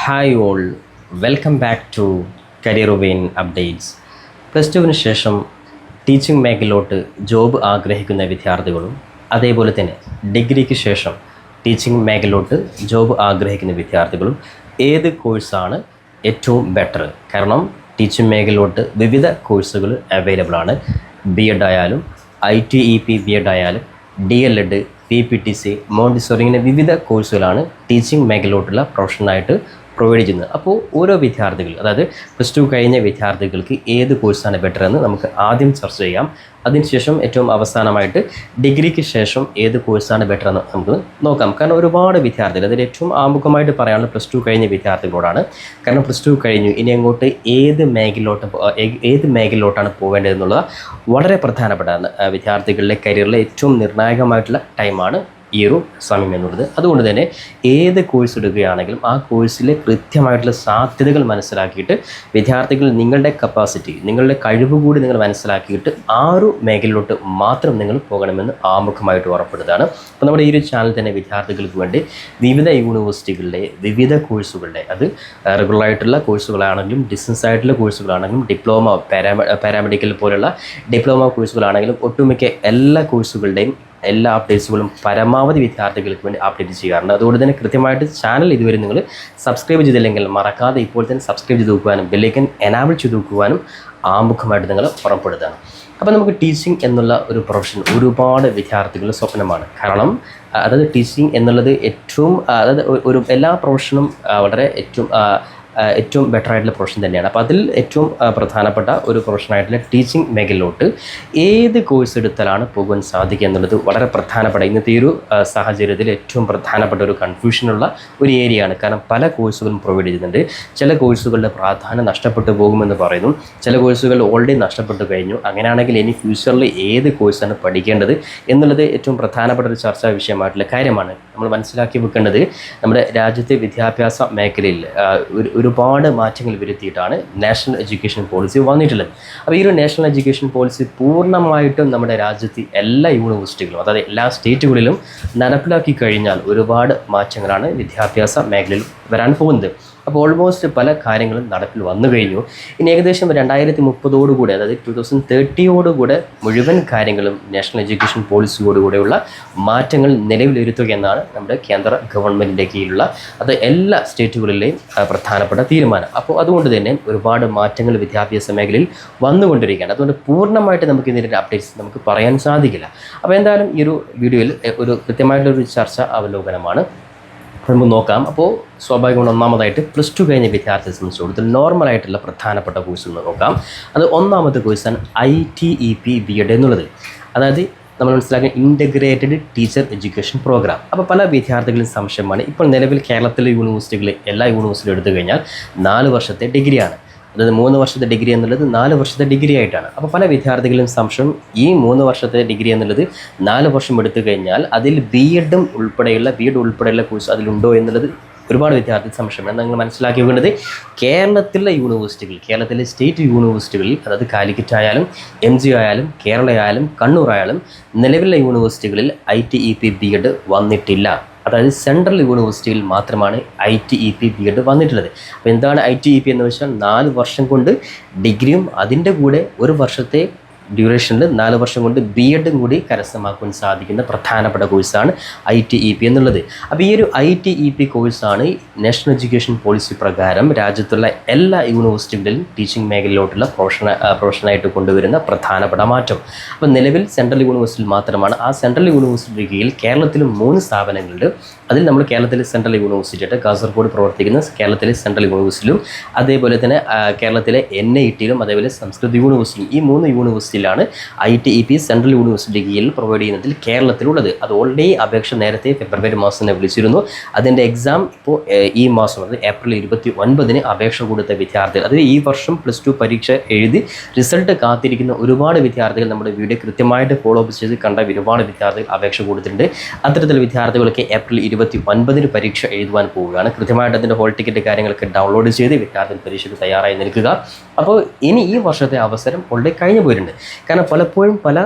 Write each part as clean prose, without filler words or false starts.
Hi all, welcome back to career vein updates. Plus ടുവിന് ശേഷം teaching മേഖലയിലോട്ട് job ആഗ്രഹിക്കുന്ന വിദ്യാർത്ഥികളും അതേപോലെ തന്നെ ഡിഗ്രിക്ക് ശേഷം ടീച്ചിങ് മേഖലയിലോട്ട് ജോബ് ആഗ്രഹിക്കുന്ന വിദ്യാർത്ഥികളും ഏത് കോഴ്സാണ് ഏറ്റവും ബെറ്റർ? കാരണം ടീച്ചിങ് മേഖലയിലോട്ട് വിവിധ കോഴ്സുകൾ അവൈലബിൾ ആണ്. BEd ആയാലും ITEP BEd ആയാലും DLEd, PPTC, മോണ്ടിസോറി ഇങ്ങനെ വിവിധ കോഴ്സുകളാണ് ടീച്ചിങ് മേഖലയിലോട്ടുള്ള പ്രൊഫഷനായിട്ട് പ്രൊവൈഡ് ചെയ്യുന്നത്. അപ്പോൾ ഓരോ വിദ്യാർത്ഥികൾ, അതായത് പ്ലസ് ടു കഴിഞ്ഞ വിദ്യാർത്ഥികൾക്ക് ഏത് കോഴ്സാണ് ബെറ്റർ എന്ന് നമുക്ക് ആദ്യം ചർച്ച ചെയ്യാം. അതിനുശേഷം ഏറ്റവും അവസാനമായിട്ട് ഡിഗ്രിക്ക് ശേഷം ഏത് കോഴ്സാണ് ബെറ്റർ എന്ന് നമുക്ക് നോക്കാം. കാരണം ഒരുപാട് വിദ്യാർത്ഥികൾ, അതിൽ ഏറ്റവും ആമുഖമായിട്ട് പറയാനുള്ളത് പ്ലസ് ടു കഴിഞ്ഞ വിദ്യാർത്ഥികളോടാണ്. കാരണം പ്ലസ് ടു കഴിഞ്ഞു, ഇനി അങ്ങോട്ട് ഏത് മേഖലയിലോട്ടാണ് പോകേണ്ടതെന്നുള്ളത് വളരെ പ്രധാനപ്പെട്ടതാണ്. വിദ്യാർത്ഥികളുടെ കരിയറിലെ ഏറ്റവും നിർണായകമായിട്ടുള്ള ടൈമാണ് ഈ ഒരു സമയം എന്നുള്ളത്. അതുകൊണ്ട് തന്നെ ഏത് കോഴ്സ് എടുക്കുകയാണെങ്കിലും ആ കോഴ്സിലെ കൃത്യമായിട്ടുള്ള സാധ്യതകൾ മനസ്സിലാക്കിയിട്ട് വിദ്യാർത്ഥികൾ നിങ്ങളുടെ കപ്പാസിറ്റി, നിങ്ങളുടെ കഴിവ് കൂടി നിങ്ങൾ മനസ്സിലാക്കിയിട്ട് ആ ഒരു മേഖലയിലോട്ട് മാത്രം നിങ്ങൾ പോകണമെന്ന് ആമുഖമായിട്ട് ഉറപ്പെടുന്നതാണ്. അപ്പോൾ നമ്മുടെ ഈ ഒരു ചാനൽ തന്നെ വിദ്യാർത്ഥികൾക്ക് വേണ്ടി വിവിധ യൂണിവേഴ്സിറ്റികളുടെ വിവിധ കോഴ്സുകളുടെ, അത് റെഗുലറായിട്ടുള്ള കോഴ്സുകളാണെങ്കിലും ഡിസ്റ്റൻസ് ആയിട്ടുള്ള കോഴ്സുകളാണെങ്കിലും ഡിപ്ലോമ, പാരാമെഡിക്കൽ പോലുള്ള ഡിപ്ലോമ കോഴ്സുകളാണെങ്കിലും ഒട്ടുമിക്ക എല്ലാ കോഴ്സുകളുടെയും എല്ലാ അപ്ഡേറ്റ്സുകളും പരമാവധി വിദ്യാർത്ഥികൾക്ക് വേണ്ടി അപ്ഡേറ്റ് ചെയ്യാറുണ്ട്. അതുകൊണ്ട് തന്നെ കൃത്യമായിട്ട് ചാനൽ ഇതുവരെ നിങ്ങൾ സബ്സ്ക്രൈബ് ചെയ്തില്ലെങ്കിൽ മറക്കാതെ ഇപ്പോൾ തന്നെ സബ്സ്ക്രൈബ് ചെയ്ത് നോക്കുവാനും ബെല്ലൈക്കൻ എനാബിൾ ചെയ്ത് നോക്കുവാനും ആമുഖമായിട്ട് നിങ്ങൾ ഉറപ്പെടുത്തുകയാണ്. അപ്പോൾ നമുക്ക് ടീച്ചിങ് എന്നുള്ള ഒരു പ്രൊഫഷൻ ഒരുപാട് വിദ്യാർത്ഥികളുടെ സ്വപ്നമാണ്. കാരണം അതായത് ടീച്ചിങ് എന്നുള്ളത് അതായത് എല്ലാ പ്രൊഫഷനും വളരെ ഏറ്റവും ബെറ്റർ ആയിട്ടുള്ള പ്രൊഫഷൻ തന്നെയാണ്. അപ്പോൾ അതിൽ ഏറ്റവും പ്രധാനപ്പെട്ട ഒരു പ്രൊഫഷനായിട്ടുള്ള ടീച്ചിങ് മേഖലയിലോട്ട് ഏത് കോഴ്സ് എടുത്താലാണ് പോകാൻ സാധിക്കുക എന്നുള്ളത് വളരെ പ്രധാനപ്പെട്ട, ഇന്നത്തെ ഈ ഒരു സാഹചര്യത്തിൽ ഏറ്റവും പ്രധാനപ്പെട്ട ഒരു കൺഫ്യൂഷനുള്ള ഒരു ഏരിയയാണ്. കാരണം പല കോഴ്സുകളും പ്രൊവൈഡ് ചെയ്യുന്നുണ്ട്. ചില കോഴ്സുകളുടെ പ്രാധാന്യം നഷ്ടപ്പെട്ടു പോകുമെന്ന് പറയുന്നു, ചില കോഴ്സുകൾ ഓൾറെഡി നഷ്ടപ്പെട്ടു കഴിഞ്ഞു. അങ്ങനെയാണെങ്കിൽ ഇനി ഫ്യൂച്ചറിൽ ഏത് കോഴ്സാണ് പഠിക്കേണ്ടത് എന്നുള്ളത് ഏറ്റവും പ്രധാനപ്പെട്ട ഒരു ചർച്ചാ വിഷയമായിട്ടുള്ള കാര്യമാണ്. നമ്മൾ മനസ്സിലാക്കി വെക്കേണ്ടത്, നമ്മുടെ രാജ്യത്തെ വിദ്യാഭ്യാസ മേഖലയിൽ ഒരുപാട് മാറ്റങ്ങൾ വരുത്തിയിട്ടാണ് നാഷണൽ എഡ്യൂക്കേഷൻ പോളിസി വന്നിട്ടുള്ളത്. അപ്പോൾ ഈ ഒരു നാഷണൽ എഡ്യൂക്കേഷൻ പോളിസി പൂർണ്ണമായിട്ടും നമ്മുടെ രാജ്യത്തെ എല്ലാ യൂണിവേഴ്സിറ്റികളും, അതായത് എല്ലാ സ്റ്റേറ്റുകളിലും നടപ്പിലാക്കി കഴിഞ്ഞാൽ ഒരുപാട് മാറ്റങ്ങളാണ് വിദ്യാഭ്യാസ മേഖലയിൽ വരാൻ പോകുന്നത്. അപ്പോൾ ഓൾമോസ്റ്റ് പല കാര്യങ്ങളും നടപ്പിൽ വന്നു കഴിഞ്ഞു. ഇനി ഏകദേശം 2030 അതായത് 2030 മുഴുവൻ കാര്യങ്ങളും നാഷണൽ എഡ്യൂക്കേഷൻ പോളിസിയോടുകൂടെയുള്ള മാറ്റങ്ങൾ നിലവിലിരുത്തുക എന്നാണ് നമ്മുടെ കേന്ദ്ര ഗവൺമെൻറ്റിൻ്റെ കീഴിലുള്ള അത് എല്ലാ സ്റ്റേറ്റുകളിലെയും പ്രധാനപ്പെട്ട തീരുമാനം. അപ്പോൾ അതുകൊണ്ട് തന്നെ ഒരുപാട് മാറ്റങ്ങൾ വിദ്യാഭ്യാസ മേഖലയിൽ വന്നുകൊണ്ടിരിക്കുകയാണ്. അതുകൊണ്ട് പൂർണ്ണമായിട്ട് നമുക്ക് ഇതിൻ്റെ അപ്ഡേറ്റ്സ് നമുക്ക് പറയാൻ സാധിക്കില്ല. അപ്പോൾ എന്തായാലും ഈ ഒരു വീഡിയോയിൽ ഒരു കൃത്യമായിട്ടൊരു ചർച്ച അവലോകനമാണ് നമുക്ക് നോക്കാം. അപ്പോൾ സ്വാഭാവികമാണ്, ഒന്നാമതായിട്ട് പ്ലസ് ടു കഴിഞ്ഞ വിദ്യാർത്ഥിയെ സംബന്ധിച്ചിടത്തോളം നോർമലായിട്ടുള്ള പ്രധാനപ്പെട്ട കോഴ്സുകൾ നോക്കാം. അത് ഒന്നാമത്തെ കോഴ്സാണ് ITEP BEd എന്നുള്ളത്. അതായത് നമ്മൾ മനസ്സിലാക്കുന്ന ഇൻ്റഗ്രേറ്റഡ് ടീച്ചർ എഡ്യൂക്കേഷൻ പ്രോഗ്രാം. അപ്പോൾ പല വിദ്യാർത്ഥികളും സംശയമാണ്, ഇപ്പോൾ നിലവിൽ കേരളത്തിലെ യൂണിവേഴ്സിറ്റികൾ എല്ലാ യൂണിവേഴ്സിറ്റിയും എടുത്തു കഴിഞ്ഞാൽ 4 വർഷത്തെ ഡിഗ്രിയാണ്. അതായത് 3 വർഷത്തെ ഡിഗ്രി എന്നുള്ളത് 4 വർഷത്തെ ഡിഗ്രി ആയിട്ടാണ്. അപ്പോൾ പല വിദ്യാർത്ഥികളും സംശയം, ഈ 3 വർഷത്തെ ഡിഗ്രി എന്നുള്ളത് 4 വർഷം എടുത്തു കഴിഞ്ഞാൽ അതിൽ BEd ഉൾപ്പെടെയുള്ള കോഴ്സ് അതിലുണ്ടോ എന്നുള്ളത് ഒരുപാട് വിദ്യാർത്ഥി സംശയമാണ്. നിങ്ങൾ മനസ്സിലാക്കി വെക്കേണ്ടത്, കേരളത്തിലെ യൂണിവേഴ്സിറ്റികൾ, കേരളത്തിലെ സ്റ്റേറ്റ് യൂണിവേഴ്സിറ്റികളിൽ, അതായത് കാലിക്കറ്റ് ആയാലും MGU ആയാലും കേരള ആയാലും കണ്ണൂർ ആയാലും നിലവിലെ യൂണിവേഴ്സിറ്റികളിൽ ITEP BEd വന്നിട്ടില്ല. അതായത് സെൻട്രൽ യൂണിവേഴ്സിറ്റിയിൽ മാത്രമാണ് ITEP BEd വന്നിട്ടുള്ളത്. അപ്പോൾ എന്താണ് ITEP എന്ന് വെച്ചാൽ 4 വർഷം കൊണ്ട് ഡിഗ്രിയും അതിൻ്റെ കൂടെ 1 വർഷത്തെ ഡ്യൂറേഷനിൽ 4 വർഷം കൊണ്ട് BEd കൂടി കരസ്ഥമാക്കാൻ സാധിക്കുന്ന പ്രധാനപ്പെട്ട കോഴ്സാണ് ITEP എന്നുള്ളത്. അപ്പോൾ ഈ ഒരു ITEP കോഴ്സാണ് നാഷണൽ എഡ്യൂക്കേഷൻ പോളിസി പ്രകാരം രാജ്യത്തുള്ള എല്ലാ യൂണിവേഴ്സിറ്റികളിലും ടീച്ചിങ് മേഖലയിലോട്ടുള്ള പ്രൊഫഷനായിട്ട് കൊണ്ടുവരുന്ന പ്രധാനപ്പെട്ട മാറ്റം. അപ്പോൾ നിലവിൽ സെൻട്രൽ യൂണിവേഴ്സിറ്റിയിൽ മാത്രമാണ്. ആ സെൻട്രൽ യൂണിവേഴ്സിറ്റിയുടെ കീഴിൽ കേരളത്തിലും 3 സ്ഥാപനങ്ങളുണ്ട്. അതിൽ നമ്മൾ കേരളത്തിലെ സെൻട്രൽ യൂണിവേഴ്സിറ്റിയായിട്ട് കാസർഗോഡ് പ്രവർത്തിക്കുന്ന കേരളത്തിലെ സെൻട്രൽ യൂണിവേഴ്സിറ്റിയിലും അതേപോലെ തന്നെ കേരളത്തിലെ NITയിലും അതേപോലെ സംസ്കൃത യൂണിവേഴ്സിറ്റിയും, ഈ 3 യൂണിവേഴ്സിറ്റിയിലാണ് ITEP സെൻട്രൽ യൂണിവേഴ്സിറ്റി കീഴിൽ പ്രൊവൈഡ് ചെയ്യുന്നതിൽ കേരളത്തിലുള്ളത്. അത് ഓൾറെഡി അപേക്ഷ നേരത്തെ ഫെബ്രുവരി മാസം തന്നെ വിളിച്ചിരുന്നു. അതിൻ്റെ എക്സാം ഇപ്പോൾ ഈ മാസം, അതായത് ഏപ്രിൽ 29 അപേക്ഷ കൊടുത്ത വിദ്യാർത്ഥികൾ, അത് ഈ വർഷം പ്ലസ് ടു പരീക്ഷ എഴുതി റിസൾട്ട് കാത്തിരിക്കുന്ന ഒരുപാട് വിദ്യാർത്ഥികൾ നമ്മുടെ വീഡിയോ കൃത്യമായിട്ട് ഫോളോ അപ്പ് ചെയ്ത് കണ്ട ഒരുപാട് വിദ്യാർത്ഥികൾ അപേക്ഷ കൊടുത്തിട്ടുണ്ട്. അത്തരത്തിൽ വിദ്യാർത്ഥികൾക്ക് ഏപ്രിൽ 29 പരീക്ഷ എഴുതുവാൻ പോവുകയാണ്. കൃത്യമായിട്ട് അതിൻ്റെ ഹോൾ ടിക്കറ്റ് കാര്യങ്ങളൊക്കെ ഡൗൺലോഡ് ചെയ്ത് വിദ്യാർത്ഥികൾ പരീക്ഷയ്ക്ക് തയ്യാറായി നിൽക്കുക. അപ്പോൾ ഇനി ഈ വർഷത്തെ അവസരം ഓൾറെഡി കഴിഞ്ഞു പോയിട്ടുണ്ട്. കാരണം പലപ്പോഴും പല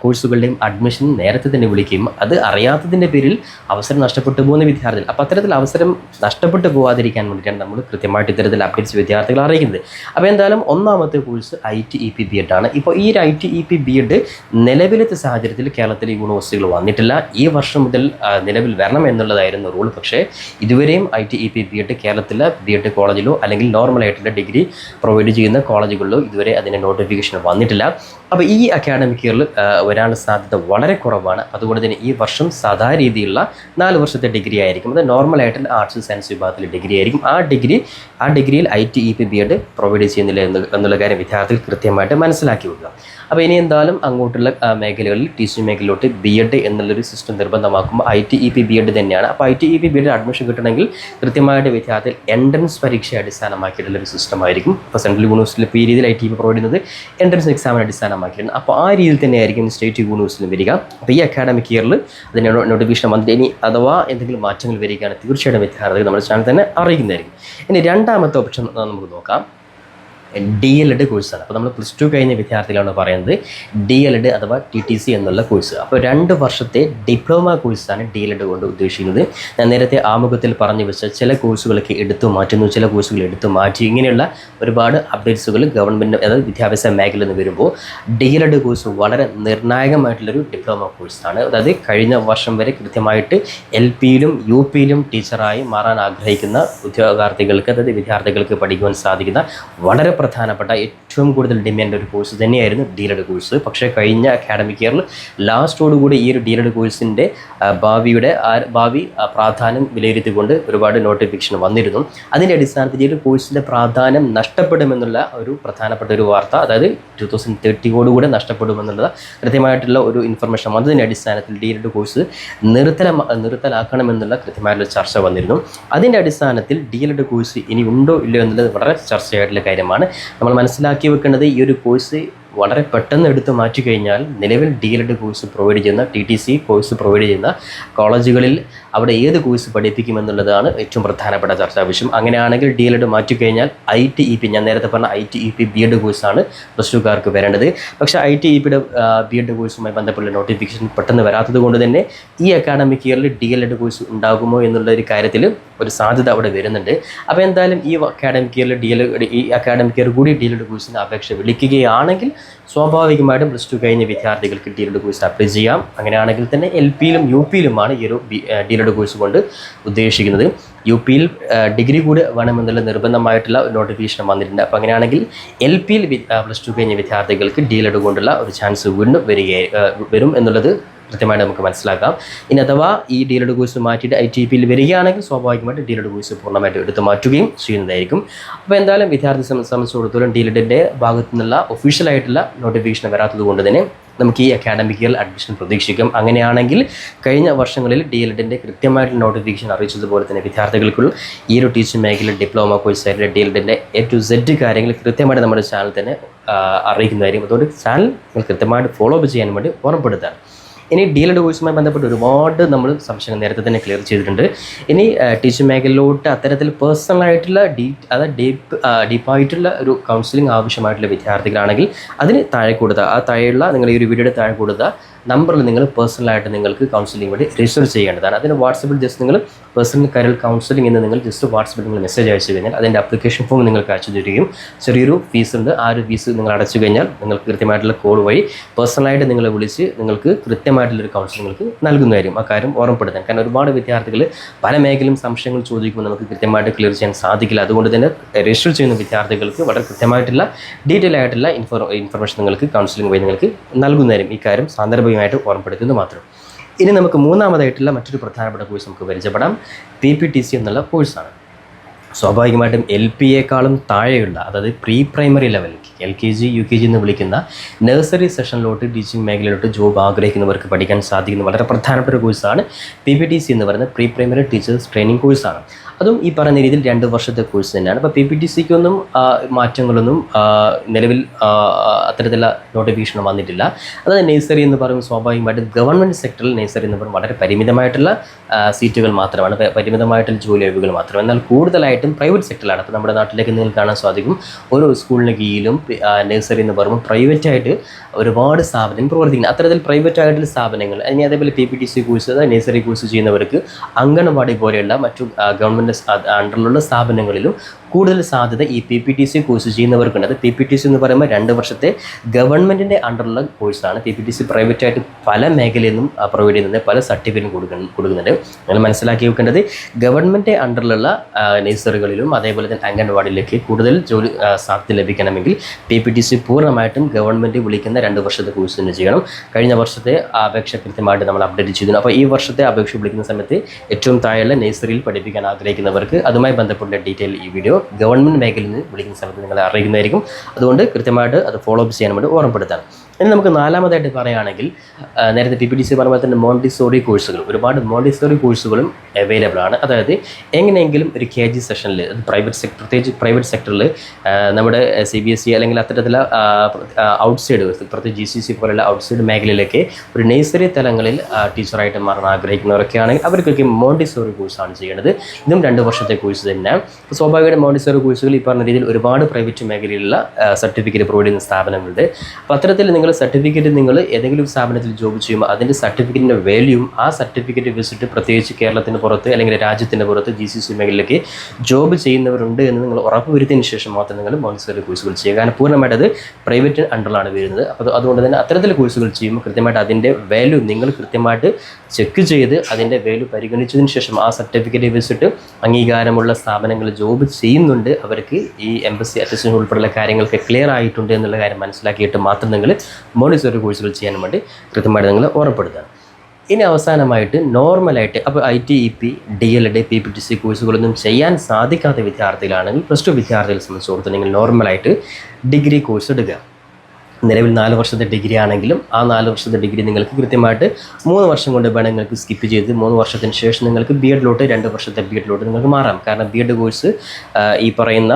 കോഴ്സുകളുടെയും അഡ്മിഷൻ നേരത്തെ തന്നെ വിളിക്കുകയും അത് അറിയാത്തതിൻ്റെ പേരിൽ അവസരം നഷ്ടപ്പെട്ടു പോകുന്ന വിദ്യാർത്ഥികൾ. അപ്പോൾ അത്തരത്തിൽ അവസരം നഷ്ടപ്പെട്ടു പോകാതിരിക്കാൻ വേണ്ടിയിട്ടാണ് നമ്മൾ കൃത്യമായിട്ട് ഇത്തരത്തിൽ അപ്ഡേറ്റ്സ് വിദ്യാർത്ഥികളെ അറിയിക്കുന്നത്. അപ്പോൾ എന്തായാലും ഒന്നാമത്തെ കോഴ്സ് ITEP B.Ed ആണ്. ഇപ്പോൾ ഈ ഒരു ITEP B.Ed നിലവിലത്തെ സാഹചര്യത്തിൽ കേരളത്തിലെ യൂണിവേഴ്സിറ്റികൾ വന്നിട്ടില്ല. ഈ വർഷം മുതൽ നിലവിൽ വരണം എന്നുള്ളതായിരുന്നു റൂൾ. പക്ഷേ ഇതുവരെയും ITEP B.Ed കേരളത്തിലെ B.Ed കോളേജിലോ അല്ലെങ്കിൽ നോർമലായിട്ടുള്ള ഡിഗ്രി പ്രൊവൈഡ് ചെയ്യുന്ന കോളേജുകളിലോ ഇതുവരെ അതിൻ്റെ നോട്ടിഫിക്കേഷൻ വന്നിട്ടില്ല. അപ്പോൾ ഈ അക്കാഡമിക് ഇയറിൽ വരാനുള്ള സാധ്യത വളരെ കുറവാണ്. അതുകൊണ്ട് തന്നെ ഈ വർഷം സാധാരണ രീതിയിലുള്ള 4 വർഷത്തെ ഡിഗ്രി ആയിരിക്കും. അത് നോർമലായിട്ടുള്ള ആർട്സ് ആൻഡ് സയൻസ് വിഭാഗത്തിലെ ഡിഗ്രി ആയിരിക്കും. ആ ഡിഗ്രിയിൽ ITEP B.Ed പ്രൊവൈഡ് ചെയ്യുന്നില്ല എന്നുള്ള കാര്യം വിദ്യാർത്ഥികൾ കൃത്യമായിട്ട് മനസ്സിലാക്കി വെക്കുക. അപ്പോൾ ഇനി എന്തായാലും അങ്ങോട്ടുള്ള മേഖലകളിൽ ടീച്ചിങ് മേഖലയിലോട്ട് B.Ed എന്നുള്ളൊരു സിസ്റ്റം നിർബന്ധമാക്കുമ്പോൾ ITEP B.Ed തന്നെയാണ്. അപ്പോൾ ITEP B.Ed അഡ്മിഷൻ കിട്ടണമെങ്കിൽ കൃത്യമായിട്ട് വിദ്യാർത്ഥികൾ എൻട്രൻസ് പരീക്ഷയെ അടിസ്ഥാനമാക്കിയിട്ടുള്ളൊരു സിസ്റ്റമായിരിക്കും. ഇപ്പോൾ സെൻട്രൽ യൂണിവേഴ്സിറ്റിയിൽ ഇപ്പോൾ ഈ രീതിയിൽ ITEP പ്രൊവൈഡ് ചെയ്യുന്നത് എൻട്രൻസ് എക്സാമിനെ അടിസ്ഥാനമാക്കിയിട്ടുണ്ട്. അപ്പോൾ ആ രീതിയിൽ തന്നെയായിരിക്കും സ്റ്റേറ്റ് യൂണിവേഴ്സിറ്റിയിലും വരിക. അപ്പോൾ ഈ അക്കാഡമിക് ഇയറിൽ അതിന് നോട്ടിഫിക്കേഷൻ വന്നിട്ട് ഇനി അഥവാ എന്തെങ്കിലും മാറ്റങ്ങൾ വരികയാണ് തീർച്ചയായിട്ടും വിദ്യാർത്ഥികൾ നമ്മുടെ ചാനൽ തന്നെ അറിയിക്കുന്നതായിരിക്കും. ഇനി രണ്ടാമത്തെ ഓപ്ഷൻ നമുക്ക് നോക്കാം. DLED കോഴ്സാണ്. അപ്പോൾ നമ്മൾ +2 കഴിഞ്ഞ വിദ്യാർത്ഥികളാണ് പറയുന്നത് DLED അഥവാ TTC എന്നുള്ള കോഴ്സ്. അപ്പോൾ 2 വർഷത്തെ ഡിപ്ലോമ കോഴ്സാണ് DLED കൊണ്ട് ഉദ്ദേശിക്കുന്നത്. ഞാൻ നേരത്തെ ആമുഖത്തിൽ പറഞ്ഞു വെച്ച ചില കോഴ്സുകളൊക്കെ എടുത്തു മാറ്റുന്നു, ചില കോഴ്സുകൾ എടുത്തു മാറ്റി, ഇങ്ങനെയുള്ള ഒരുപാട് അപ്ഡേറ്റ്സുകൾ ഗവൺമെൻറ് അതായത് വിദ്യാഭ്യാസ മേഖലയിൽ നിന്ന് വരുമ്പോൾ DLED കോഴ്സ് വളരെ നിർണായകമായിട്ടുള്ളൊരു ഡിപ്ലോമ കോഴ്സാണ്. അതായത് കഴിഞ്ഞ വർഷം വരെ കൃത്യമായിട്ട് LPയിലും UPയിലും ടീച്ചറായി മാറാൻ ആഗ്രഹിക്കുന്ന ഉദ്യോഗാർത്ഥികൾക്ക് അതായത് വിദ്യാർത്ഥികൾക്ക് പഠിക്കുവാൻ സാധിക്കുന്ന വളരെ പ്രധാനപ്പെട്ട ഏറ്റവും കൂടുതൽ ഡിമാൻഡ് ഒരു കോഴ്സ് തന്നെയായിരുന്നു DLED കോഴ്സ്. പക്ഷേ കഴിഞ്ഞ അക്കാഡമിക് ഇയറിൽ ലാസ്റ്റോടുകൂടി ഈ ഒരു DLED കോഴ്സിൻ്റെ ഭാവി പ്രാധാന്യം വിലയിരുത്തിക്കൊണ്ട് ഒരുപാട് നോട്ടിഫിക്കേഷൻ വന്നിരുന്നു. അതിൻ്റെ അടിസ്ഥാനത്തിൽ ഈ ഒരു കോഴ്സിൻ്റെ പ്രാധാന്യം നഷ്ടപ്പെടുമെന്നുള്ള ഒരു പ്രധാനപ്പെട്ട ഒരു വാർത്ത, അതായത് 2030 നഷ്ടപ്പെടുമെന്നുള്ള കൃത്യമായിട്ടുള്ള ഒരു ഇൻഫർമേഷൻ വന്നതിൻ്റെ അടിസ്ഥാനത്തിൽ DLED കോഴ്സ് നിർത്തലാക്കണമെന്നുള്ള കൃത്യമായിട്ടുള്ള ചർച്ച വന്നിരുന്നു. അതിൻ്റെ അടിസ്ഥാനത്തിൽ DLED കോഴ്സ് ഇനി ഉണ്ടോ ഇല്ലയോ എന്നുള്ളത് വളരെ ചർച്ചയായിട്ടുള്ള കാര്യമാണ്. നമ്മൾ മനസ്സിലാക്കി വെക്കേണ്ടത് ഈ ഒരു കോഴ്സ് വളരെ പെട്ടെന്ന് എടുത്ത് മാറ്റി കഴിഞ്ഞാൽ നിലവിൽ DLED കോഴ്സ് പ്രൊവൈഡ് ചെയ്യുന്ന TTC കോഴ്സ് പ്രൊവൈഡ് ചെയ്യുന്ന കോളേജുകളിൽ അവിടെ ഏത് കോഴ്സ് പഠിപ്പിക്കുമെന്നുള്ളതാണ് ഏറ്റവും പ്രധാനപ്പെട്ട ചർച്ചാ വിഷയം. അങ്ങനെയാണെങ്കിൽ DLED മാറ്റിക്കഴിഞ്ഞാൽ ITEP, ഞാൻ നേരത്തെ പറഞ്ഞ ITEP B.Ed കോഴ്സാണ് +2കാർക്ക് വരേണ്ടത്. പക്ഷേ ITEPയുടെ B.Ed കോഴ്സുമായി ബന്ധപ്പെട്ട നോട്ടിഫിക്കേഷൻ പെട്ടെന്ന് വരാത്തത് കൊണ്ട് തന്നെ ഈ അക്കാഡമിക് ഇയറിൽ DLED കോഴ്സ് ഉണ്ടാകുമോ എന്നുള്ള ഒരു കാര്യത്തിൽ ഒരു സാധ്യത അവിടെ വരുന്നുണ്ട്. അപ്പോൾ എന്തായാലും ഈ അക്കാഡമിക് ഇയറിൽ ഈ അക്കാഡമിക് ഇയർ കൂടി DLED കോഴ്സിന് അപേക്ഷ വിളിക്കുകയാണെങ്കിൽ സ്വാഭാവികമായിട്ടും +2 കഴിഞ്ഞ വിദ്യാർത്ഥികൾക്ക് DLED കോഴ്സ് അപ്ലൈ ചെയ്യാം. അങ്ങനെയാണെങ്കിൽ തന്നെ LPയിലും UPയിലുമാണ് ഈ ഒരു DLED കോഴ്സ് കൊണ്ട് ഉദ്ദേശിക്കുന്നത്. UPയിൽ ഡിഗ്രി കൂടി വേണമെന്നുള്ള നിർബന്ധമായിട്ടുള്ള നോട്ടിഫിക്കേഷൻ വന്നിട്ടുണ്ട്. അപ്പോൾ അങ്ങനെയാണെങ്കിൽ LPയിൽ +2 കഴിഞ്ഞ വിദ്യാർത്ഥികൾക്ക് DLED കൊണ്ടുള്ള ഒരു ചാൻസ് വീണ്ടും വരും എന്നുള്ളത് കൃത്യമായിട്ട് നമുക്ക് മനസ്സിലാക്കാം. ഇനി അഥവാ ഈ DLED കോഴ്സ് മാറ്റിയിട്ട് ITEPയിൽ വരികയാണെങ്കിൽ സ്വാഭാവികമായിട്ട് DLED കോഴ്സ് പൂർണ്ണമായിട്ട് എടുത്ത് മാറ്റുകയും ചെയ്യുന്നതായിരിക്കും. അപ്പോൾ എന്തായാലും വിദ്യാർത്ഥി സംബന്ധിച്ചിടത്തോളം DLEDൻ്റെ ഭാഗത്തു നിന്നുള്ള ഒഫീഷ്യലായിട്ടുള്ള നോട്ടിഫിക്കേഷൻ വരാത്തത് കൊണ്ട് തന്നെ നമുക്ക് ഈ അക്കാഡമിക് ഇയറിൽ അഡ്മിഷൻ പ്രതീക്ഷിക്കാം. അങ്ങനെയാണെങ്കിൽ കഴിഞ്ഞ വർഷങ്ങളിൽ DLEDൻ്റെ കൃത്യമായിട്ടുള്ള നോട്ടിഫിക്കേഷൻ അറിയിച്ചതുപോലെ തന്നെ വിദ്യാർത്ഥികൾക്കുള്ള ഈ ഒരു ടീച്ചിങ് മേഖലയിൽ ഡിപ്ലോമ കോഴ്സായിട്ട് DLEDൻ്റെ A to Z കാര്യങ്ങൾ കൃത്യമായിട്ട് നമ്മുടെ ചാനൽ തന്നെ അറിയിക്കുന്നതായിരിക്കും. അതുകൊണ്ട് ചാനൽ നിങ്ങൾ കൃത്യമായിട്ട് ഫോളോ അപ്പ് ചെയ്യാൻ വേണ്ടി ഓർമ്മപ്പെടുത്താം. ഇനി DLED കോഴ്സുമായി ബന്ധപ്പെട്ട് ഒരുപാട് നമ്മൾ സംശയം നേരത്തെ തന്നെ ക്ലിയർ ചെയ്തിട്ടുണ്ട്. ഇനി ടീച്ചിങ് മേഖലയിലോട്ട് അത്തരത്തിൽ പേഴ്സണലായിട്ടുള്ള ഡീപ്പായിട്ടുള്ള ഒരു കൗൺസിലിംഗ് ആവശ്യമായിട്ടുള്ള വിദ്യാർത്ഥികളാണെങ്കിൽ അതിന് താഴെയുള്ള നിങ്ങൾ ഈ ഒരു വീഡിയോയുടെ താഴെ കൊടുത്ത നമ്പറിൽ നിങ്ങൾ പേഴ്സണലായിട്ട് നിങ്ങൾക്ക് കൗൺസിലിംഗ് വേണ്ടി രജിസ്റ്റർ ചെയ്യേണ്ടതാണ്. അതിന് വാട്സപ്പിൽ ജസ്റ്റ് നിങ്ങൾ പേഴ്സണൽ കരിയർ കൗൺസിലിംഗ് എന്ന് നിങ്ങൾ ജസ്റ്റ് വാട്സപ്പിൽ നിങ്ങൾ മെസ്സേജ് അയച്ചു കഴിഞ്ഞാൽ അതിൻ്റെ ആപ്ലിക്കേഷൻ ഫോം നിങ്ങൾക്ക് അയച്ചു തരികയും ചെറിയൊരു ഫീസ് ഉണ്ട്. ആ ഒരു ഫീസ് നിങ്ങൾ അടച്ചു കഴിഞ്ഞാൽ നിങ്ങൾക്ക് കൃത്യമായിട്ടുള്ള കോൾ വഴി പേഴ്സണലായിട്ട് നിങ്ങളെ വിളിച്ച് നിങ്ങൾക്ക് കൃത്യമായിട്ടുള്ളൊരു കൗൺസിലിംഗ് നിങ്ങൾക്ക് നൽകുന്നതായിരിക്കും. ആ കാര്യം ഓർമ്മപ്പെടുത്താൻ, കാരണം ഒരുപാട് വിദ്യാർത്ഥികൾ പല മേഖലയും സംശയങ്ങൾ ചോദിക്കുമ്പോൾ നമുക്ക് കൃത്യമായിട്ട് ക്ലിയർ ചെയ്യാൻ സാധിക്കില്ല. അതുകൊണ്ട് തന്നെ രജിസ്റ്റർ ചെയ്യുന്ന വിദ്യാർത്ഥികൾക്ക് വളരെ കൃത്യമായിട്ടുള്ള ഡീറ്റെയിൽ ആയിട്ടുള്ള ഇൻഫർമേഷൻ നിങ്ങൾക്ക് കൗൺസിലിംഗ് വഴി നിങ്ങൾക്ക് നൽകുന്നതായിരിക്കും. ഈ കാര്യം സാന്ദർഭികമായിട്ട് ഓർമ്മപ്പെടുത്തുന്നത് മാത്രം. ഇനി നമുക്ക് മൂന്നാമതായിട്ടുള്ള മറ്റൊരു പ്രധാനപ്പെട്ട കോഴ്സ് നമുക്ക് പരിചയപ്പെടാം. PPTC എന്നുള്ള കോഴ്സാണ്. സ്വാഭാവികമായിട്ടും LPയേക്കാളും താഴെയുള്ള, അതായത് pre primary level LKG UKG എന്ന് വിളിക്കുന്ന നഴ്സറി സെഷനിലോട്ട് ടീച്ചിങ് മേഖലയിലോട്ട് ജോബ് ആഗ്രഹിക്കുന്നവർക്ക് പഠിക്കാൻ സാധിക്കുന്ന വളരെ പ്രധാനപ്പെട്ട ഒരു കോഴ്സാണ് PPTC എന്ന് പറയുന്ന പ്രീ പ്രൈമറി ടീച്ചേഴ്സ് ട്രെയിനിങ് കോഴ്സാണ്. അതും ഈ പറയുന്ന രീതിയിൽ 2 വർഷത്തെ കോഴ്സ് തന്നെയാണ്. അപ്പോൾ PPTCക്കൊന്നും മാറ്റങ്ങളൊന്നും നിലവിൽ അത്തരത്തിലുള്ള നോട്ടിഫിക്കേഷൻ വന്നിട്ടില്ല. അതായത് നേഴ്സറി എന്ന് പറയുമ്പോൾ സ്വാഭാവികമായിട്ടും ഗവൺമെൻറ് സെക്ടറിൽ നേഴ്സറി എന്ന് പറയുമ്പോൾ വളരെ പരിമിതമായിട്ടുള്ള സീറ്റുകൾ മാത്രമാണ്, പരിമിതമായിട്ടുള്ള ജോലി ഒഴിവുകൾ മാത്രമാണ്. എന്നാൽ കൂടുതലായിട്ടും പ്രൈവറ്റ് സെക്ടറിലാണ്. അപ്പോൾ നമ്മുടെ നാട്ടിലേക്ക് നിങ്ങൾക്ക് കാണാൻ സാധിക്കും, ഓരോ സ്കൂളിന് കീഴിലും നേഴ്സറി എന്ന് പറയുമ്പോൾ പ്രൈവറ്റായിട്ട് ഒരുപാട് സ്ഥാപനം പ്രവർത്തിക്കുന്നത്. അത്തരത്തിൽ പ്രൈവറ്റ് ആയിട്ടുള്ള സ്ഥാപനങ്ങൾ, ഇനി അതേപോലെ PPTC കോഴ്സ്, അതായത് നേഴ്സറി കോഴ്സ് ചെയ്യുന്നവർക്ക് അംഗനവാടി പോലെയുള്ള മറ്റു ഗവൺമെൻറ് അണ്ടറിലുള്ള സ്ഥാപനങ്ങളിലും കൂടുതൽ സാധ്യത ഈ PPTC കോഴ്സ് ചെയ്യുന്നവർക്കുണ്ട്. അത് PPTC എന്ന് പറയുമ്പോൾ 2 വർഷത്തെ ഗവൺമെൻറ്റിൻ്റെ അണ്ടറിലുള്ള കോഴ്സാണ്. PPTC പ്രൈവറ്റായിട്ട് പല മേഖലയിൽ നിന്നും പ്രൊവൈഡ് ചെയ്യുന്നത്, പല സർട്ടിഫിക്കറ്റും കൊടുക്കുന്നുണ്ട്. നിങ്ങൾ മനസ്സിലാക്കി വെക്കേണ്ടത്, ഗവൺമെൻറ് അണ്ടറിലുള്ള നേഴ്സറികളിലും അതേപോലെ തന്നെ അംഗൻവാടിയിലേക്ക് കൂടുതൽ ജോലി സാധ്യത ലഭിക്കണമെങ്കിൽ PPTC പൂർണ്ണമായിട്ടും ഗവൺമെൻറ് വിളിക്കുന്ന 2 വർഷത്തെ കോഴ്സ് തന്നെ ചെയ്യണം. കഴിഞ്ഞ വർഷത്തെ അപേക്ഷ കൃത്യമായിട്ട് നമ്മൾ അപ്ഡേറ്റ് ചെയ്തു. അപ്പോൾ ഈ വർഷത്തെ അപേക്ഷ വിളിക്കുന്ന സമയത്ത് ഏറ്റവും താഴെയുള്ള നേഴ്സറിയിൽ പഠിപ്പിക്കാൻ ആഗ്രഹിക്കുന്നവർക്ക് അതുമായി ബന്ധപ്പെട്ട ഡീറ്റെയിൽ ഈ വീഡിയോ ഗവൺമെൻറ് മേഖലയിൽ നിന്ന് വിളിക്കുന്ന സമയത്ത് നിങ്ങളെ അറിയിക്കുന്നതായിരിക്കും. അതുകൊണ്ട് കൃത്യമായിട്ട് അത് ഫോളോ അപ്പ് ചെയ്യാൻ വേണ്ടി ഓർമ്മപ്പെടുത്താം. ഇനി നമുക്ക് നാലാമതായിട്ട് പറയുകയാണെങ്കിൽ, നേരത്തെ PPTC പറയുമ്പോൾ തന്നെ മോണ്ടിസോറി കോഴ്സുകൾ, ഒരുപാട് മോണ്ടിസോറി കോഴ്സുകളും അവൈലബിൾ ആണ്. അതായത് എങ്ങനെയെങ്കിലും ഒരു KG സെഷനിൽ, അത് പ്രത്യേകിച്ച് പ്രൈവറ്റ് സെക്ടറിൽ നമ്മുടെ CBSE അല്ലെങ്കിൽ അത്തരത്തിലുള്ള ഔട്ട്സൈഡ്, പ്രത്യേകിച്ച് GCC പോലുള്ള ഔട്ട്സൈഡ് മേഖലയിലേക്ക് ഒരു നേഴ്സറി തലങ്ങളിൽ ടീച്ചറായിട്ട് മാറാൻ ആഗ്രഹിക്കുന്നവരൊക്കെ ആണെങ്കിൽ അവർക്കൊക്കെ മോണ്ടിസോറി കോഴ്സാണ് ചെയ്യേണ്ടത്. ഇതും 2 വർഷത്തെ കോഴ്സ് തന്നെയാണ്. സ്വാഭാവികമായിട്ടും മോണ്ടിസോറി കോഴ്സുകൾ ഈ പറഞ്ഞ രീതിയിൽ ഒരുപാട് പ്രൈവറ്റ് മേഖലയിലുള്ള സർട്ടിഫിക്കറ്റ് പ്രൊവൈഡ് ചെയ്യുന്ന സ്ഥാപനങ്ങളുണ്ട്. അപ്പോൾ അത്തരത്തിൽ നിങ്ങൾ സർട്ടിഫിക്കറ്റ്, നിങ്ങൾ ഏതെങ്കിലും സ്ഥാപനത്തിൽ ജോബ് ചെയ്യുമ്പോൾ അതിൻ്റെ സർട്ടിഫിക്കറ്റിൻ്റെ വാല്യൂവും ആ സർട്ടിഫിക്കറ്റ് വെച്ചിട്ട് പ്രത്യേകിച്ച് കേരളത്തിന് പുറത്ത് അല്ലെങ്കിൽ രാജ്യത്തിൻ്റെ പുറത്ത് GCC മേഖലയിലേക്ക് ജോബ് ചെയ്യുന്നവരുണ്ട് എന്ന് നിങ്ങൾ ഉറപ്പുവരുത്തിയതിന് ശേഷം മാത്രം നിങ്ങൾ മോണ്ടിസോറി കോഴ്സുകൾ ചെയ്യുക. കാരണം പൂർണ്ണമായിട്ട് അത് പ്രൈവറ്റ് അണ്ടറിലാണ് വരുന്നത്. അപ്പോൾ അതുകൊണ്ട് തന്നെ അത്തരത്തിൽ കോഴ്സുകൾ ചെയ്യുമ്പോൾ കൃത്യമായിട്ട് അതിൻ്റെ വാല്യൂ നിങ്ങൾ കൃത്യമായിട്ട് ചെക്ക് ചെയ്ത് അതിൻ്റെ വാല്യൂ പരിഗണിച്ചതിന് ശേഷം ആ സർട്ടിഫിക്കറ്റ് വെച്ചിട്ട് അംഗീകാരമുള്ള സ്ഥാപനങ്ങളിൽ ജോബ് ചെയ്യുന്നുണ്ട്, അവർക്ക് ഈ എംബസി അറ്റസ്റ്റേഷൻ ഉൾപ്പെടെയുള്ള കാര്യങ്ങൾക്ക് ക്ലിയർ ആയിട്ടുണ്ട് എന്നുള്ള കാര്യം മനസ്സിലാക്കിയിട്ട് മാത്രം നിങ്ങൾ മോണ്ടിസോറി കോഴ്സുകൾ ചെയ്യാൻ വേണ്ടി കൃത്യമായിട്ട് നിങ്ങൾ ഉറപ്പെടുത്തുക. ഇനി അവസാനമായിട്ട് നോർമലായിട്ട് അപ്പോൾ ITEP, DLED, PPTC കോഴ്സുകളൊന്നും ചെയ്യാൻ സാധിക്കാത്ത വിദ്യാർത്ഥികളാണെങ്കിൽ, +2 വിദ്യാർത്ഥികളെ സംബന്ധിച്ചിടത്തോളം നോർമലായിട്ട് ഡിഗ്രി കോഴ്സ് എടുക്കുക. നിലവിൽ 4 വർഷത്തെ ഡിഗ്രി ആണെങ്കിലും ആ 4 വർഷത്തെ ഡിഗ്രി നിങ്ങൾക്ക് കൃത്യമായിട്ട് 3 വർഷം കൊണ്ട് വേണം നിങ്ങൾക്ക് സ്കിപ്പ് ചെയ്ത് 3 വർഷത്തിന് ശേഷം നിങ്ങൾക്ക് BEd-ലോട്ട് 2 വർഷത്തെ BEd-ലോട്ട് നിങ്ങൾക്ക് മാറാം. കാരണം BEd കോഴ്സ് ഈ പറയുന്ന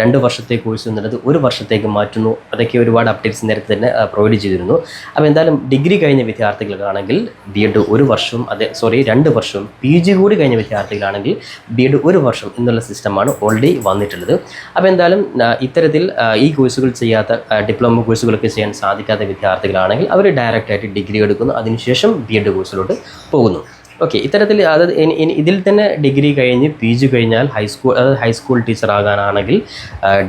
2 വർഷത്തെ കോഴ്സ് എന്നുള്ളത് 1 വർഷത്തേക്ക് മാറ്റുന്നു. അതൊക്കെ ഒരുപാട് അപ്ഡേറ്റ്സ് നേരത്തെ തന്നെ പ്രൊവൈഡ് ചെയ്തിരുന്നു. അപ്പോൾ എന്തായാലും ഡിഗ്രി കഴിഞ്ഞ വിദ്യാർത്ഥികൾക്കാണെങ്കിൽ BEd 1 വർഷവും 2 വർഷവും, PG കൂടി കഴിഞ്ഞ വിദ്യാർത്ഥികളാണെങ്കിൽ BEd 1 വർഷം എന്നുള്ള സിസ്റ്റമാണ് ഓൾറെഡി വന്നിട്ടുള്ളത്. അപ്പോൾ എന്തായാലും ഇത്തരത്തിൽ ഈ കോഴ്സുകൾ ചെയ്യാത്ത, ഡിപ്ലോമ കോഴ്സുകളൊക്കെ ചെയ്യാൻ സാധിക്കാത്ത വിദ്യാർത്ഥികളാണെങ്കിൽ അവർ ഡയറക്റ്റായിട്ട് ഡിഗ്രി എടുക്കുന്നു, അതിനുശേഷം BEd കോഴ്സിലോട്ട് പോകുന്നു. ഓക്കെ, ഇത്തരത്തിൽ അതായത് ഇതിൽ തന്നെ ഡിഗ്രി കഴിഞ്ഞ് PG കഴിഞ്ഞാൽ ഹൈസ്കൂൾ ടീച്ചർ ആകാനാണെങ്കിൽ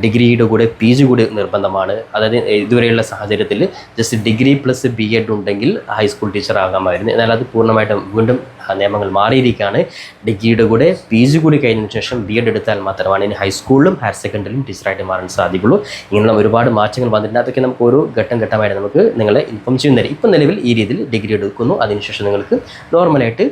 ഡിഗ്രിയുടെ കൂടെ PG കൂടി നിർബന്ധമാണ്. അതായത് ഇതുവരെയുള്ള സാഹചര്യത്തിൽ ജസ്റ്റ് ഡിഗ്രി + BEd ഉണ്ടെങ്കിൽ ഹൈസ്കൂൾ ടീച്ചർ ആകാമായിരുന്നു. എന്നാൽ അത് പൂർണ്ണമായിട്ടും വീണ്ടും നിയമങ്ങൾ മാറിയിരിക്കുകയാണ്. ഡിഗ്രിയുടെ കൂടെ PG കൂടി കഴിഞ്ഞതിന് ശേഷം BEd എടുത്താൽ മാത്രമാണ് ഇനി ഹൈസ്കൂളിലും ഹയർ സെക്കൻഡറിയിലും ടീച്ചറായിട്ട് മാറാൻ സാധിക്കുള്ളൂ. ഇങ്ങനെയുള്ള ഒരുപാട് മാറ്റങ്ങൾ വന്നിട്ടുണ്ട്. അതൊക്കെ നമുക്ക് ഓരോ ഘട്ടമായിട്ട് നമുക്ക് നിങ്ങളെ ഇൻഫോം ചെയ്യുന്നതായിരിക്കും. ഇപ്പം നിലവിൽ ഈ രീതിയിൽ ഡിഗ്രി എടുക്കുന്നു, അതിനുശേഷം നിങ്ങൾക്ക് നോർമലായിട്ട്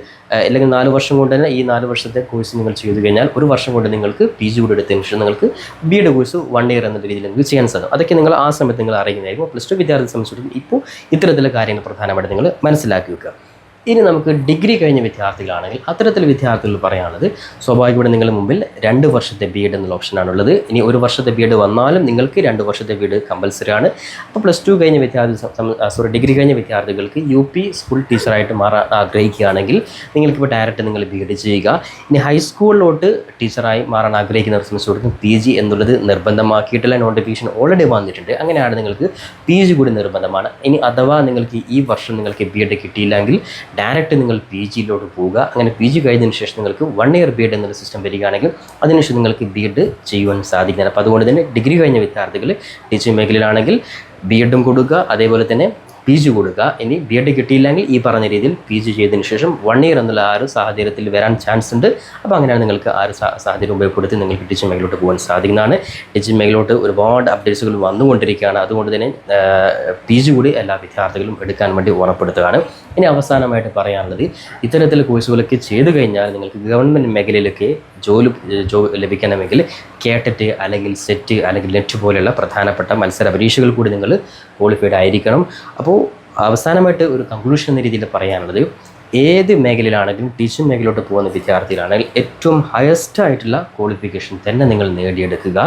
അല്ലെങ്കിൽ 4 വർഷം കൊണ്ട് തന്നെ ഈ 4 വർഷത്തെ കോഴ്സ് നിങ്ങൾ ചെയ്തു കഴിഞ്ഞാൽ 1 വർഷം കൊണ്ട് നിങ്ങൾക്ക് PG കൂടി എടുത്തതിന് ശേഷം നിങ്ങൾക്ക് BEd കോഴ്സ് 1 ഇയർ എന്ന രീതിയിൽ നിങ്ങൾക്ക് ചെയ്യാൻ സാധിക്കും. അതൊക്കെ നിങ്ങൾ ആ സമയത്ത് നിങ്ങൾ അറിയുന്നതായിരിക്കും. +2 വിദ്യാർത്ഥിയെ സംബന്ധിച്ചിടത്തോളം ഇപ്പോൾ ഇത്തരത്തിലുള്ള കാര്യങ്ങൾ പ്രധാനമായിട്ട് നിങ്ങൾ മനസ്സിലാക്കി വെക്കുക. ഇനി നമുക്ക് ഡിഗ്രി കഴിഞ്ഞ വിദ്യാർത്ഥികളാണെങ്കിൽ അത്തരത്തിൽ വിദ്യാർത്ഥികൾ പറയാനുള്ളത്, സ്വാഭാവികമായിട്ട് നിങ്ങളുടെ മുമ്പിൽ 2 വർഷത്തെ BEd എന്നുള്ള ഓപ്ഷനാണുള്ളത്. ഇനി 1 വർഷത്തെ BEd വന്നാലും നിങ്ങൾക്ക് 2 വർഷത്തെ BEd കമ്പൽസറി ആണ്. അപ്പോൾ +2 കഴിഞ്ഞ ഡിഗ്രി കഴിഞ്ഞ വിദ്യാർത്ഥികൾക്ക് UP സ്കൂൾ ടീച്ചറായിട്ട് മാറാൻ ആഗ്രഹിക്കുകയാണെങ്കിൽ നിങ്ങൾക്കിപ്പോൾ ഡയറക്റ്റ് നിങ്ങൾ BEd ചെയ്യുക. ഇനി ഹൈസ്കൂളിലോട്ട് ടീച്ചറായി മാറാൻ ആഗ്രഹിക്കുന്നവർ സംബന്ധിച്ചിടത്തോളം PG എന്നുള്ളത് നിർബന്ധമാക്കിയിട്ടുള്ള നോട്ടിഫിക്കേഷൻ ഓൾറെഡി വന്നിട്ടുണ്ട്. അങ്ങനെയാണ് നിങ്ങൾക്ക് PG കൂടി നിർബന്ധമാണ്. ഇനി അഥവാ നിങ്ങൾക്ക് ഈ വർഷം നിങ്ങൾക്ക് BEd കിട്ടിയില്ലെങ്കിൽ ഡയറക്റ്റ് നിങ്ങൾ PGയിലോട്ട് പോവുക. അങ്ങനെ PG കഴിഞ്ഞതിന് ശേഷം നിങ്ങൾക്ക് 1 ഇയർ BEd എന്നുള്ള സിസ്റ്റം വരികയാണെങ്കിൽ അതിനുശേഷം നിങ്ങൾക്ക് BEd ചെയ്യുവാൻ സാധിക്കുന്നതാണ്. അപ്പോൾ അതുകൊണ്ട് തന്നെ ഡിഗ്രി കഴിഞ്ഞ വിദ്യാർത്ഥികൾ ടീച്ചിങ് മേഖലയിലാണെങ്കിൽ BEdും കൊടുക്കുക, അതേപോലെ തന്നെ PG കൊടുക്കുക. ഇനി BEd കിട്ടിയില്ലെങ്കിൽ ഈ പറഞ്ഞ രീതിയിൽ PG ചെയ്തതിന് ശേഷം 1 ഇയർ എന്നുള്ള ആ ഒരു സാഹചര്യത്തിൽ വരാൻ ചാൻസ് ഉണ്ട്. അപ്പോൾ അങ്ങനെയാണ് നിങ്ങൾക്ക് ആ ഒരു സാഹചര്യം ഉപയോഗപ്പെടുത്തി നിങ്ങൾക്ക് ടീച്ചിങ് മേഖലയിലോട്ട് പോകാൻ സാധിക്കുന്നതാണ്. ടീച്ചിങ് മേഖലയിലോട്ട് ഒരുപാട് അപ്ഡേറ്റ്സുകൾ വന്നുകൊണ്ടിരിക്കുകയാണ്. അതുകൊണ്ട് തന്നെ PG കൂടി എല്ലാ വിദ്യാർത്ഥികളും എടുക്കാൻ വേണ്ടി ഓർമ്മപ്പെടുത്തുകയാണ്. ഇനി അവസാനമായിട്ട് പറയാനുള്ളത്, ഇത്തരത്തിലുള്ള കോഴ്സുകളൊക്കെ ചെയ്തു കഴിഞ്ഞാൽ നിങ്ങൾക്ക് ഗവൺമെൻറ് മേഖലയിലൊക്കെ ജോലി ലഭിക്കണമെങ്കിൽ CAT അല്ലെങ്കിൽ SET അല്ലെങ്കിൽ NET പോലെയുള്ള പ്രധാനപ്പെട്ട മത്സര പരീക്ഷകൾ കൂടി നിങ്ങൾ ക്വാളിഫൈഡ് ആയിരിക്കണം. അപ്പോൾ അവസാനമായിട്ട് ഒരു കൺക്ലൂഷൻ എന്ന രീതിയിൽ പറയാനുള്ളത്, ഏത് മേഖലയിലാണെങ്കിലും ടീച്ചിങ് മേഖലയിലോട്ട് പോകുന്ന വിദ്യാർത്ഥികളാണെങ്കിൽ ഏറ്റവും ഹയസ്റ്റ് ആയിട്ടുള്ള ക്വാളിഫിക്കേഷൻ തന്നെ നിങ്ങൾ നേടിയെടുക്കുക.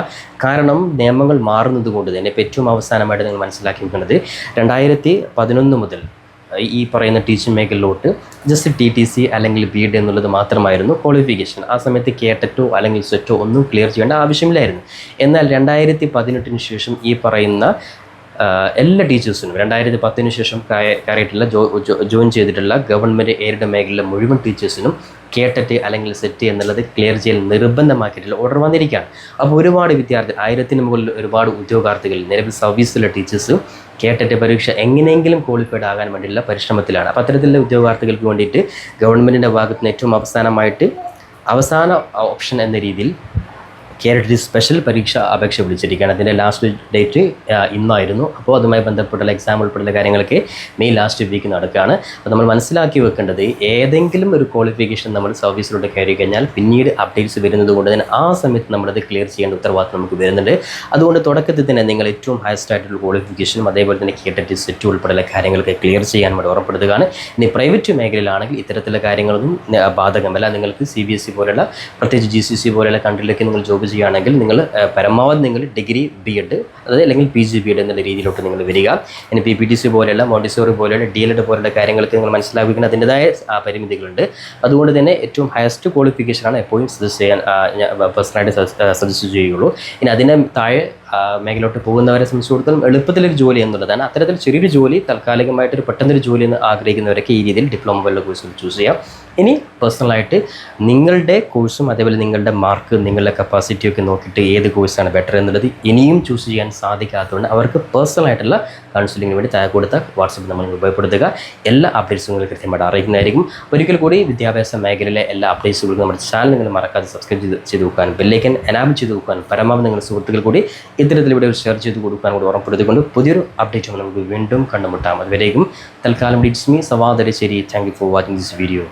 കാരണം നിയമങ്ങൾ മാറുന്നത് കൊണ്ട് തന്നെ ഇപ്പോൾ ഏറ്റവും അവസാനമായിട്ട് നിങ്ങൾ മനസ്സിലാക്കി വെക്കുന്നത് 2011 മുതൽ ഈ പറയുന്ന ടീച്ചിങ് മേഖലയിലോട്ട് ജസ്റ്റ് TTC അല്ലെങ്കിൽ BEd എന്നുള്ളത് മാത്രമായിരുന്നു ക്വാളിഫിക്കേഷൻ. ആ സമയത്ത് കേട്ടറ്റോ അല്ലെങ്കിൽ സെറ്റോ ഒന്നും ക്ലിയർ ചെയ്യേണ്ട ആവശ്യമില്ലായിരുന്നു. എന്നാൽ 2018 ശേഷം ഈ പറയുന്ന എല്ലാ ടീച്ചേഴ്സിനും 2010 ശേഷം കയറിയിട്ടുള്ള ജോയിൻ ചെയ്തിട്ടുള്ള ഗവൺമെൻറ് എയ്ഡഡ് മേഖലയിലെ മുഴുവൻ ടീച്ചേഴ്സിനും കേട്ടറ്റ് അല്ലെങ്കിൽ സെറ്റ് എന്നുള്ളത് ക്ലിയർ ചെയ്യൽ നിർബന്ധമാക്കിയിട്ടുള്ള ഓർഡർ വന്നിരിക്കുകയാണ്. അപ്പോൾ ഒരുപാട് വിദ്യാർത്ഥി 1000-ന് മുകളിൽ ഒരുപാട് ഉദ്യോഗാർത്ഥികൾ നിലവിൽ സർവീസിലുള്ള ടീച്ചേഴ്സ് കേട്ടറ്റ് പരീക്ഷ എങ്ങനെയെങ്കിലും ക്വാളിഫൈഡ് ആകാൻ വേണ്ടിയുള്ള പരിശ്രമത്തിലാണ്. അപ്പോൾ അത്തരത്തിലുള്ള ഉദ്യോഗാർത്ഥികൾക്ക് വേണ്ടിയിട്ട് ഗവൺമെൻറ്റിൻ്റെ ഭാഗത്ത് നിന്ന് ഏറ്റവും അവസാന ഓപ്ഷൻ എന്ന രീതിയിൽ കേരളത്തിൽ സ്പെഷ്യൽ പരീക്ഷ അപേക്ഷ വിളിച്ചിരിക്കുകയാണ്. അതിൻ്റെ ലാസ്റ്റ് ഡേറ്റ് ഇന്നായിരുന്നു. അപ്പോൾ അതുമായി ബന്ധപ്പെട്ടുള്ള എക്സാം ഉൾപ്പെടെയുള്ള കാര്യങ്ങളൊക്കെ മെയ് ലാസ്റ്റ് വീക്ക് നടക്കുകയാണ്. അപ്പോൾ നമ്മൾ മനസ്സിലാക്കി വെക്കേണ്ടത് ഏതെങ്കിലും ഒരു ക്വാളിഫിക്കേഷൻ നമ്മൾ സർവീസിലൂടെ കയറി കഴിഞ്ഞാൽ പിന്നീട് അപ്ഡേറ്റ്സ് വരുന്നത് കൊണ്ട് തന്നെ ആ സമയത്ത് നമ്മളത് ക്ലിയർ ചെയ്യേണ്ട ഉത്തരവാദിത്വം നമുക്ക് വരുന്നുണ്ട്. അതുകൊണ്ട് തുടക്കത്തിൽ തന്നെ നിങ്ങൾ ഏറ്റവും ഹയസ്റ്റ് ആയിട്ടുള്ള ക്വാളിഫിക്കേഷനും അതേപോലെ തന്നെ കേട്ടറ്റ് സെറ്റ് ഉൾപ്പെടെയുള്ള കാര്യങ്ങളൊക്കെ ക്ലിയർ ചെയ്യാൻ വേണ്ടി ഉറപ്പെടുത്തുകയാണ്. ഇനി പ്രൈവറ്റ് മേഖലയിലാണെങ്കിൽ ഇത്തരത്തിലുള്ള കാര്യങ്ങളൊന്നും ബാധകമല്ല. നിങ്ങൾക്ക് CBSE പോലെയുള്ള പ്രത്യേകിച്ച് GCC പോലെയുള്ള കൺട്രിയിലേക്ക് നിങ്ങൾ ജോബ് ചെയ്യുകയാണെങ്കിൽ നിങ്ങൾ പരമാവധി നിങ്ങൾ ഡിഗ്രി BEd അതായത് അല്ലെങ്കിൽ PG BEd എന്നുള്ള രീതിയിലോട്ട് നിങ്ങൾ വരിക. ഇനി PPTC പോലെയുള്ള മോണ്ടിസോറി പോലെയുള്ള DLED പോലെയുള്ള കാര്യങ്ങൾക്ക് നിങ്ങൾ മനസ്സിലാക്കിക്കുന്ന അതിൻ്റെതായ പരിമിതികളുണ്ട്. അതുകൊണ്ട് തന്നെ ഏറ്റവും ഹയസ്റ്റ് ക്വാളിഫിക്കേഷനാണ് എപ്പോഴും സജസ്റ്റ് ചെയ്യാൻ പേഴ്സണലായിട്ട് സജസ്റ്റ് ചെയ്യുകയുള്ളൂ. ഇനി അതിന് താഴെ മേഖലയിലോട്ട് പോകുന്നവരെ സംബന്ധിച്ചിടത്തോളം എളുപ്പത്തിലൊരു ജോലി എന്നുള്ളതാണ്. അത്തരത്തിൽ ചെറിയൊരു ജോലി താൽക്കാലികമായിട്ടൊരു പെട്ടെന്നൊരു ജോലി എന്ന് ആഗ്രഹിക്കുന്നവരൊക്കെ ഈ രീതിയിൽ ഡിപ്ലോമ പോലുള്ള കോഴ്സുകൾ ചൂസ് ചെയ്യാം. ഇനി പേഴ്സണലായിട്ട് നിങ്ങളുടെ കോഴ്സും അതേപോലെ നിങ്ങളുടെ മാർക്ക് നിങ്ങളുടെ കപ്പാസിറ്റിയൊക്കെ നോക്കിയിട്ട് ഏത് കോഴ്സാണ് ബെറ്റർ എന്നുള്ളത് ഇനിയും ചൂസ് ചെയ്യാൻ സാധിക്കാത്തതുകൊണ്ട് അവർക്ക് പേഴ്സണലായിട്ടുള്ള കൗൺസിലിങ്ങിന് വേണ്ടി താഴെ കൊടുത്ത വാട്സപ്പ് നമ്മൾ ഉപയോഗപ്പെടുത്തുക. എല്ലാ അപ്ഡേറ്റ്സും നിങ്ങൾ കൃത്യമായിട്ട് അറിയിക്കുന്നതായിരിക്കും. ഒരിക്കൽ കൂടി വിദ്യാഭ്യാസ മേഖലയിലെ എല്ലാ അപ്ഡേറ്റ്സുകളും നമ്മുടെ ചാനൽ നിങ്ങൾ മറക്കാതെ സബ്സ്ക്രൈബ് ചെയ്ത് വെക്കാനും ബെല്ലൈക്കൻ എനാബിൾ ചെയ്ത് വെക്കാനും പരമാവധി നിങ്ങളുടെ സുഹൃത്തുക്കൾ കൂടി ഇത്തരത്തിൽ ഇവിടെ ഷെയർ ചെയ്ത് കൊടുക്കാൻ കൂടി ഉറപ്പെടുത്തിക്കൊണ്ട് പുതിയൊരു അപ്ഡേറ്റ് നമുക്ക് വീണ്ടും കണ്ടുമുട്ടാം. അതുവരേക്കും തൽക്കാലം it's me Sawad Arasseri. Thank you for watching this video.